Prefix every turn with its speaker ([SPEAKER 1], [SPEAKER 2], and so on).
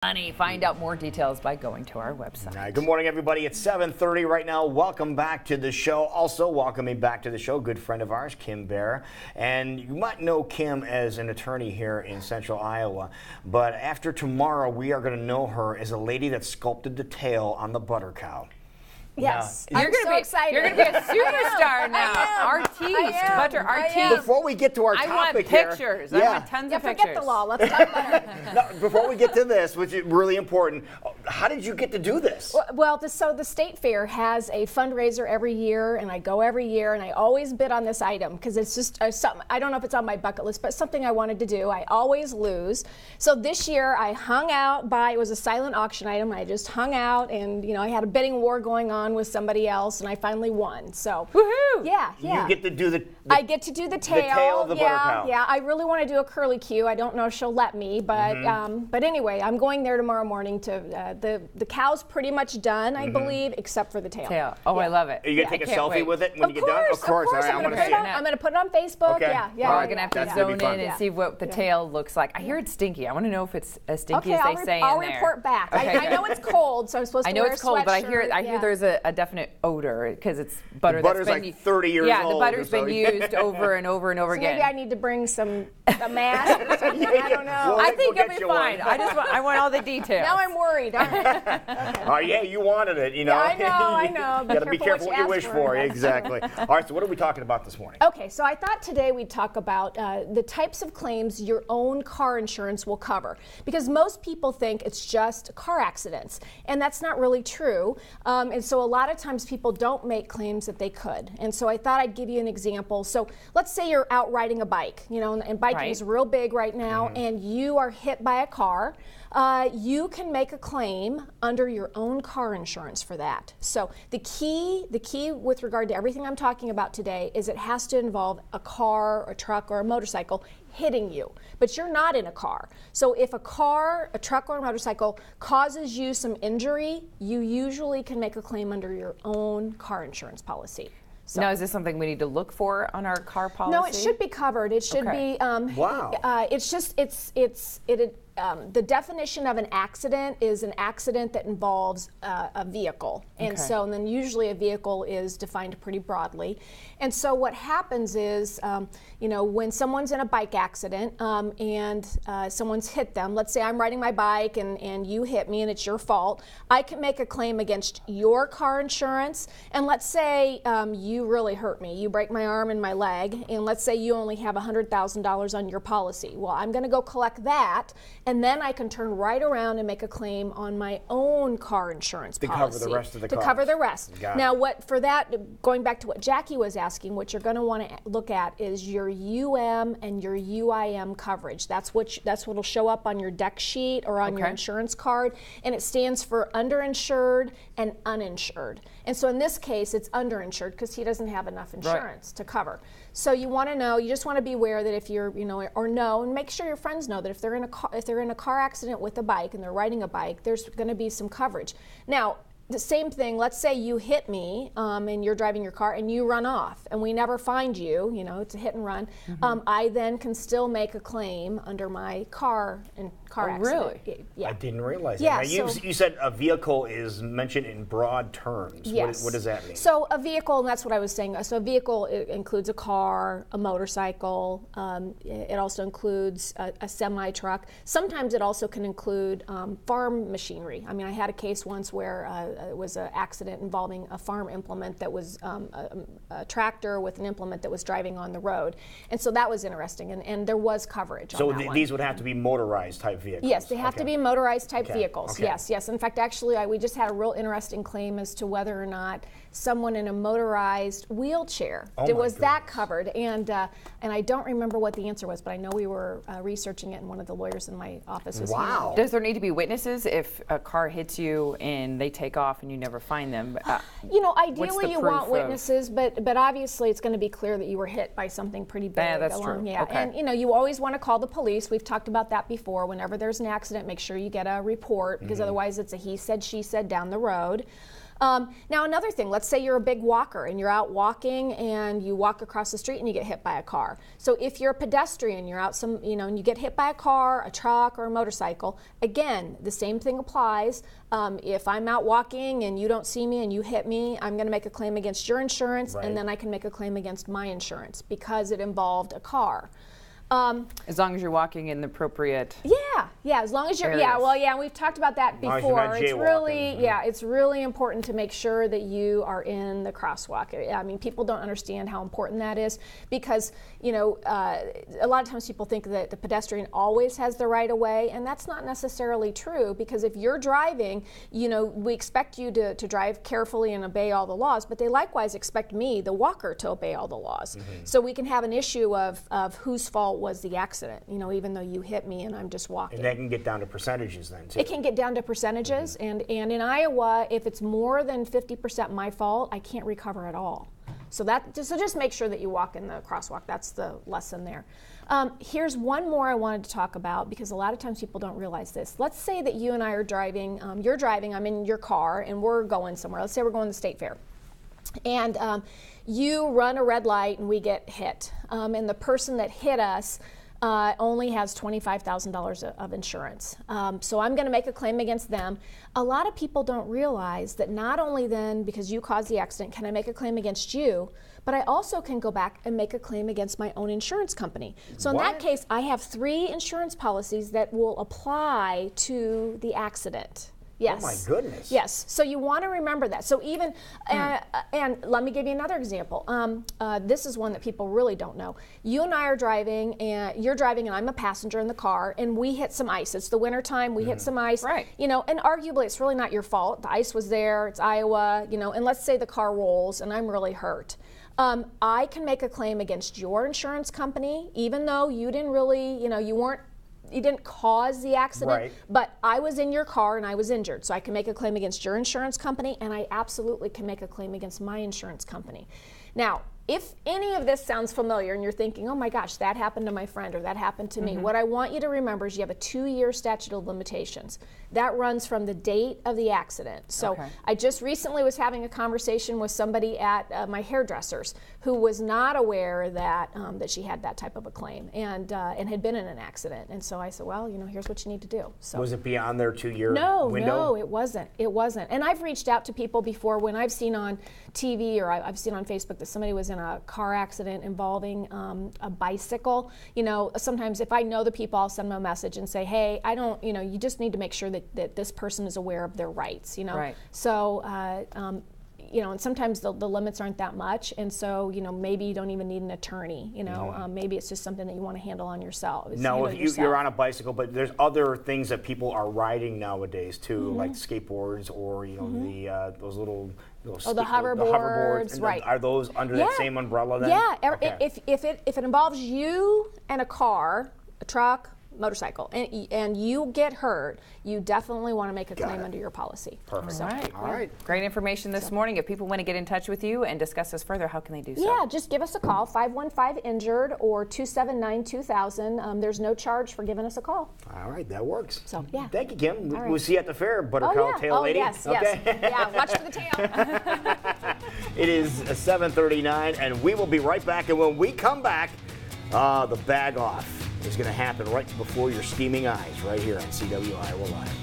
[SPEAKER 1] Honey, find out more details by going to our website.
[SPEAKER 2] All right, good morning, everybody. It's 7:30 right now. Welcome back to the show. Also, welcoming back to the show, good friend of ours, Kim Baer. And you might know Kim as an attorney here in Central Iowa. But after tomorrow, we are going to know her as a lady that sculpted the tail on the butter cow.
[SPEAKER 3] Yes,
[SPEAKER 1] You're
[SPEAKER 3] I'm so excited.
[SPEAKER 1] You're going to be a superstar now. Artiste, butter artiste.
[SPEAKER 2] Before we get to our topic
[SPEAKER 1] I want pictures.
[SPEAKER 2] Here,
[SPEAKER 1] I want tons of pictures.
[SPEAKER 3] Forget the law. Let's talk about it.
[SPEAKER 2] No, before we get to this, which is really important, how did you get to do this?
[SPEAKER 3] Well, so the State Fair has a fundraiser every year, and I go every year, and I always bid on this item because it's just something, I don't know if it's on my bucket list, but something I wanted to do. I always lose. So this year I hung out it was a silent auction item. I just hung out, and I had a bidding war going on with somebody else, and I finally won. So
[SPEAKER 1] woohoo!
[SPEAKER 3] Yeah.
[SPEAKER 2] You get to do
[SPEAKER 3] I get to do the tail.
[SPEAKER 2] The tail of the butter cow.
[SPEAKER 3] Yeah, I really want to do a curly Q. I don't know if she'll let me, but anyway, I'm going there tomorrow morning to the cow's pretty much done, I believe, except for the tail.
[SPEAKER 1] Oh, yeah. I love it.
[SPEAKER 2] Are you going to take a selfie with it when you get done?
[SPEAKER 3] Of course.
[SPEAKER 2] All right,
[SPEAKER 3] I'm going to put it on Facebook.
[SPEAKER 2] Okay.
[SPEAKER 3] Yeah.
[SPEAKER 1] We're going to have to zone in and see what the tail looks like. I hear it's stinky. I want to know if it's as stinky as they say
[SPEAKER 3] I'll
[SPEAKER 1] in there.
[SPEAKER 3] report back.
[SPEAKER 1] Okay.
[SPEAKER 3] I know it's cold, so I'm supposed to wear a sweatshirt.
[SPEAKER 1] I know it's cold, but I hear there's a definite odor because it's butter
[SPEAKER 2] the
[SPEAKER 1] that's
[SPEAKER 2] butter's
[SPEAKER 1] been
[SPEAKER 2] like 30 years old.
[SPEAKER 1] Yeah, the butter's been used over and over and over again.
[SPEAKER 3] Maybe I need to bring a mask or something. I don't know.
[SPEAKER 1] I think you'll be fine. I want all the details.
[SPEAKER 3] Now I'm worried. Okay.
[SPEAKER 2] Yeah, you wanted it,
[SPEAKER 3] Yeah, I know.
[SPEAKER 2] Got to be careful what you wish for. Exactly. All right, so what are we talking about this morning?
[SPEAKER 3] Okay, so I thought today we'd talk about the types of claims your own car insurance will cover. Because most people think it's just car accidents, and that's not really true. And so a lot of times people don't make claims that they could. And so I thought I'd give you an example. So let's say you're out riding a bike, and biking is real big right now, and you are hit by a car. You can make a claim under your own car insurance for that. So the key with regard to everything I'm talking about today is it has to involve a car, a truck, or a motorcycle hitting you. But you're not in a car. So if a car, a truck, or a motorcycle causes you some injury, you usually can make a claim under your own car insurance policy. So.
[SPEAKER 1] Now, is this something we need to look for on our car policy?
[SPEAKER 3] No, it should be covered. It should be.
[SPEAKER 2] Wow.
[SPEAKER 3] The definition of an accident is an accident that involves a vehicle, and then usually a vehicle is defined pretty broadly. And so what happens is, when someone's in a bike accident and someone's hit them, let's say I'm riding my bike and you hit me and it's your fault, I can make a claim against your car insurance. And let's say you really hurt me, you break my arm and my leg, and let's say you only have $100,000 on your policy. Well, I'm going to go collect that, and then I can turn right around and make a claim on my own car insurance policy.
[SPEAKER 2] To cover the rest of the cost.
[SPEAKER 3] To cover the rest.
[SPEAKER 2] Now,
[SPEAKER 3] going back to what Jackie was asking, what you're going to want to look at is your UM and your UIM coverage. That's what'll show up on your deck sheet or on your insurance card, and it stands for underinsured and uninsured. And so in this case, it's underinsured because he doesn't have enough insurance to cover. So you want to know, you just want to be aware that if you're, and make sure your friends know that if they're in a car accident with a bike and they're riding a bike, there's going to be some coverage. Now, the same thing, let's say you hit me and you're driving your car and you run off and we never find you, it's a hit and run. I then can still make a claim under my car accident.
[SPEAKER 1] Really?
[SPEAKER 3] Yeah.
[SPEAKER 2] I didn't realize that.
[SPEAKER 3] Yeah,
[SPEAKER 2] Now, you said a vehicle is mentioned in broad terms.
[SPEAKER 3] Yes.
[SPEAKER 2] What does that mean?
[SPEAKER 3] So a vehicle, and that's what I was saying. So a vehicle includes a car, a motorcycle. It also includes a semi-truck. Sometimes it also can include farm machinery. I mean, I had a case once where it was an accident involving a farm implement that was a tractor with an implement that was driving on the road. And so that was interesting, and there was coverage on that one.
[SPEAKER 2] These would have to be motorized type vehicles?
[SPEAKER 3] Yes, they have to be motorized type vehicles.
[SPEAKER 2] Okay.
[SPEAKER 3] Yes. In fact, actually, we just had a real interesting claim as to whether or not someone in a motorized wheelchair was that covered, and I don't remember what the answer was, but I know we were researching it, and one of the lawyers in my office was
[SPEAKER 2] Wow.
[SPEAKER 1] Does there need to be witnesses if a car hits you and they take off and you never find them?
[SPEAKER 3] Ideally you want witnesses, but obviously it's going to be clear that you were hit by something pretty big.
[SPEAKER 1] Yeah, that's true.
[SPEAKER 3] Yeah,
[SPEAKER 1] okay.
[SPEAKER 3] and you always want to call the police. We've talked about that before. Whenever whenever there's an accident, make sure you get a report, because otherwise it's a he said, she said down the road. Now another thing, let's say you're a big walker and you're out walking and you walk across the street and you get hit by a car. So if you're a pedestrian, you're out and you get hit by a car, a truck, or a motorcycle, again, the same thing applies. If I'm out walking and you don't see me and you hit me, I'm going to make a claim against your insurance, and then I can make a claim against my insurance because it involved a car.
[SPEAKER 1] As long as you're walking in the appropriate.
[SPEAKER 3] Yeah, as long as you're,
[SPEAKER 1] areas.
[SPEAKER 3] we've talked about that before. It's really, it's really important to make sure that you are in the crosswalk. I mean, people don't understand how important that is, because, a lot of times people think that the pedestrian always has the right of way, and that's not necessarily true, because if you're driving, we expect you to drive carefully and obey all the laws, but they likewise expect me, the walker, to obey all the laws. So we can have an issue of whose fault was the accident, even though you hit me and I'm just walking.
[SPEAKER 2] And that can get down to percentages then, too.
[SPEAKER 3] It can get down to percentages, and in Iowa, if it's more than 50% my fault, I can't recover at all. So just make sure that you walk in the crosswalk. That's the lesson there. Here's one more I wanted to talk about, because a lot of times people don't realize this. Let's say that you and I are driving, you're driving, I'm in your car, and we're going somewhere. Let's say we're going to the state fair. And you run a red light and we get hit. And the person that hit us only has $25,000 of insurance. So I'm going to make a claim against them. A lot of people don't realize that not only then, because you caused the accident, can I make a claim against you, but I also can go back and make a claim against my own insurance company. So in that case, I have 3 insurance policies that will apply to the accident. Yes.
[SPEAKER 2] Oh my goodness.
[SPEAKER 3] Yes. So you want to remember that. So even, and let me give you another example. This is one that people really don't know. You and I are driving, and you're driving, and I'm a passenger in the car, and we hit some ice. It's the wintertime. We hit some ice.
[SPEAKER 1] Right.
[SPEAKER 3] And arguably it's really not your fault. The ice was there. It's Iowa. And let's say the car rolls, and I'm really hurt. I can make a claim against your insurance company, even though you didn't really, you didn't cause the accident, but I was in your car and I was injured. So I can make a claim against your insurance company, and I absolutely can make a claim against my insurance company. Now, if any of this sounds familiar and you're thinking, oh my gosh, that happened to my friend or that happened to me, what I want you to remember is you have a 2-year statute of limitations. That runs from the date of the accident. So I just recently was having a conversation with somebody at my hairdresser's who was not aware that that she had that type of a claim and had been in an accident. And so I said, well, here's what you need to do. So
[SPEAKER 2] was it beyond their 2-year window?
[SPEAKER 3] No, it wasn't. It wasn't. And I've reached out to people before when I've seen on TV or I've seen on Facebook that somebody was in a car accident involving a bicycle. Sometimes if I know the people, I'll send them a message and say, hey, I don't, you just need to make sure that this person is aware of their rights, Right. So, and sometimes the limits aren't that much, and so, maybe you don't even need an attorney, maybe it's just something that you want to handle on yourself.
[SPEAKER 2] No, if you're on a bicycle, but there's other things that people are riding nowadays too, like skateboards or, those little
[SPEAKER 3] the hoverboards, right?
[SPEAKER 2] Are those under that same umbrella then?
[SPEAKER 3] Yeah, if it involves you and a car, a truck, motorcycle, and you get hurt, you definitely want to make a claim under your policy.
[SPEAKER 2] Perfect.
[SPEAKER 3] So,
[SPEAKER 2] All right.
[SPEAKER 1] Great information this morning. If people want to get in touch with you and discuss this further, how can they do so?
[SPEAKER 3] Yeah, just give us a call, 515-INJURED or 279-2000. There's no charge for giving us a call.
[SPEAKER 2] All right, that works.
[SPEAKER 3] So, yeah.
[SPEAKER 2] Thank you, Kim.
[SPEAKER 3] Right.
[SPEAKER 2] We'll see you at the fair, Buttercup Tail Lady.
[SPEAKER 3] Yes, yes. Yeah, watch for the tail.
[SPEAKER 2] It is 7:39, and we will be right back. And when we come back, the bag off is going to happen right before your steaming eyes right here on CW Iowa Live.